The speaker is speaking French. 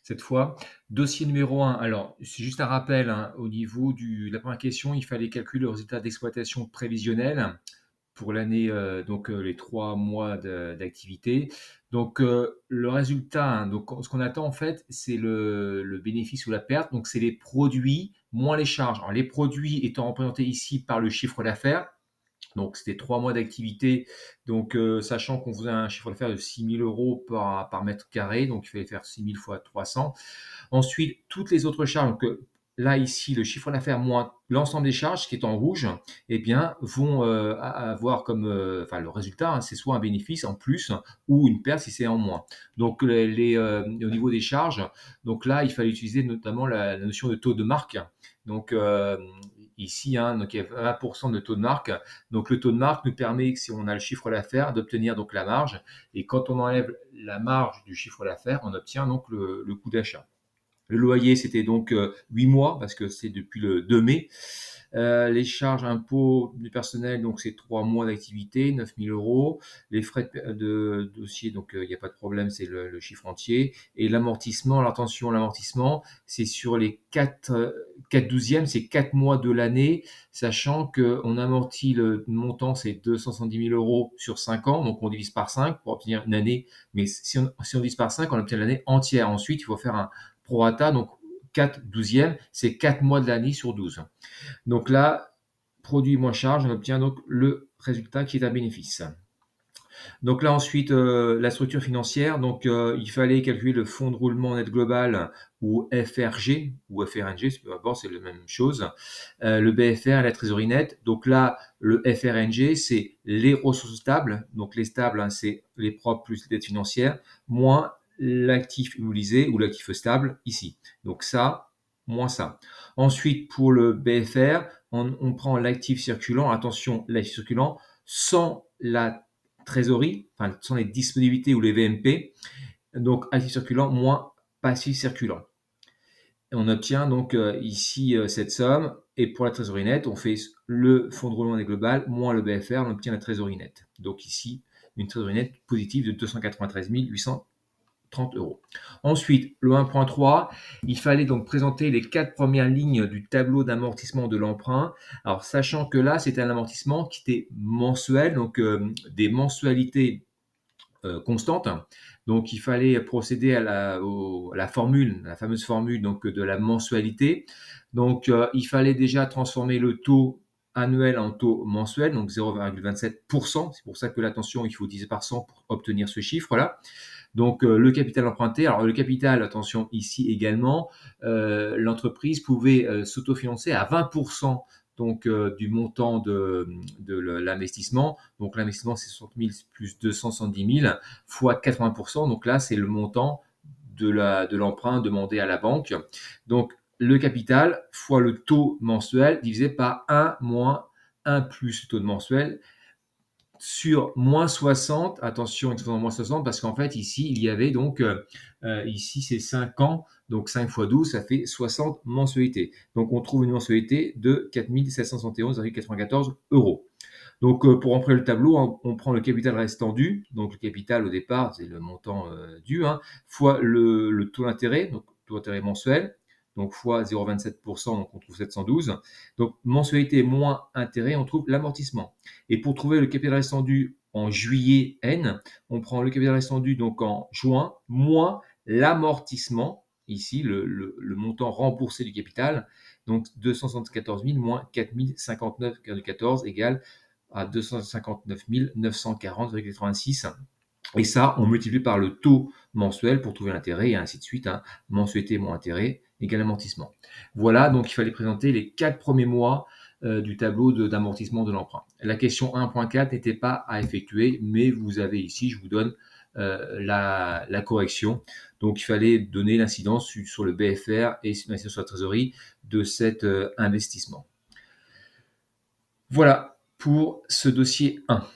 cette fois. Dossier numéro 1, alors c'est juste un rappel, hein, au niveau de la première question, il fallait calculer le résultat d'exploitation prévisionnel pour l'année, donc les 3 mois d'activité. Donc le résultat, hein, donc ce qu'on attend en fait, c'est le bénéfice ou la perte, donc c'est les produits moins les charges. Alors les produits étant représentés ici par le chiffre d'affaires, donc c'était 3 mois d'activité, donc sachant qu'on faisait un chiffre d'affaires de 6 000 € par mètre carré, donc il fallait faire 6 000 fois 300. Ensuite, toutes les autres charges, donc là, ici, le chiffre d'affaires moins l'ensemble des charges, qui est en rouge, eh bien, vont avoir comme, enfin, le résultat, hein, c'est soit un bénéfice en plus ou une perte si c'est en moins. Donc, au niveau des charges, donc là, il fallait utiliser notamment la notion de taux de marque. Donc, ici, hein, donc il y a 20% de taux de marque. Donc, le taux de marque nous permet, si on a le chiffre d'affaires, d'obtenir donc la marge. Et quand on enlève la marge du chiffre d'affaires, on obtient donc le coût d'achat. Le loyer, c'était donc 8 mois, parce que c'est depuis le 2 mai. Les charges impôts du personnel, donc c'est 3 mois d'activité, 9 000 €. Les frais de dossier, donc il n'y a pas de problème, c'est le chiffre entier. Et l'amortissement, alors attention, l'amortissement, c'est sur les 4 douzièmes, c'est 4 mois de l'année, sachant qu'on amortit le montant, c'est 270 000 € sur 5 ans, donc on divise par 5 pour obtenir une année. Mais si on divise par 5, on obtient l'année entière. Ensuite, il faut faire un prorata, donc 4 douzièmes, c'est 4 mois de l'année sur 12. Donc là, produit moins charge, on obtient donc le résultat qui est un bénéfice. Donc là ensuite, la structure financière, donc il fallait calculer le fonds de roulement net global ou FRG ou FRNG, peu importe, c'est la même chose. Le BFR, la trésorerie nette. Donc là, le FRNG, c'est les ressources stables. Donc les stables, hein, c'est les propres plus les dettes financières, moins l'actif immobilisé ou l'actif stable ici. Donc ça, moins ça. Ensuite, pour le BFR, on prend l'actif circulant. Attention, l'actif circulant sans la trésorerie, enfin sans les disponibilités ou les VMP. Donc actif circulant moins passif circulant. Et on obtient donc ici cette somme. Et pour la trésorerie nette, on fait le fonds de roulement des globales moins le BFR, on obtient la trésorerie nette. Donc ici, une trésorerie nette positive de 293 830 €. Ensuite, le 1.3, il fallait donc présenter les 4 premières lignes du tableau d'amortissement de l'emprunt. Alors, sachant que là, c'était un amortissement qui était mensuel, donc des mensualités constantes. Donc, il fallait procéder à la formule, la fameuse formule donc, de la mensualité. Donc, il fallait déjà transformer le taux annuel en taux mensuel, donc 0,27%. C'est pour ça que l'attention, il faut diviser par 100 pour obtenir ce chiffre-là. Donc, le capital emprunté. Alors, le capital, attention, ici également, l'entreprise pouvait s'autofinancer à 20% donc, du montant de l'investissement. Donc, l'investissement, c'est 60 000 plus 270 000 fois 80%. Donc là, c'est le montant de l'emprunt demandé à la banque. Donc, le capital fois le taux mensuel divisé par 1 moins 1 plus le taux de mensuel sur moins 60, attention, exposant moins 60, parce qu'en fait, ici, il y avait donc, ici, c'est 5 ans, donc 5 fois 12, ça fait 60 mensualités. Donc, on trouve une mensualité de 4 771,94 €. Donc, pour remplir le tableau, on prend le capital restant dû, donc le capital au départ, c'est le montant dû, hein, fois le taux d'intérêt, donc taux d'intérêt mensuel, donc fois 0,27%, donc on trouve 712. Donc, mensualité moins intérêt, on trouve l'amortissement. Et pour trouver le capital restant dû en juillet N, on prend le capital restant dû donc en juin, moins l'amortissement, ici le montant remboursé du capital, donc 274 000 moins 4 059,14 égale à 259 940,86. Et ça, on multiplie par le taux mensuel pour trouver l'intérêt et ainsi de suite. Hein. Mensualité moins intérêt égale amortissement. Voilà, donc il fallait présenter les 4 premiers mois du tableau d'amortissement de l'emprunt. La question 1.4 n'était pas à effectuer, mais vous avez ici, je vous donne la correction. Donc il fallait donner l'incidence sur le BFR et l'incidence sur la trésorerie de cet investissement. Voilà pour ce dossier 1.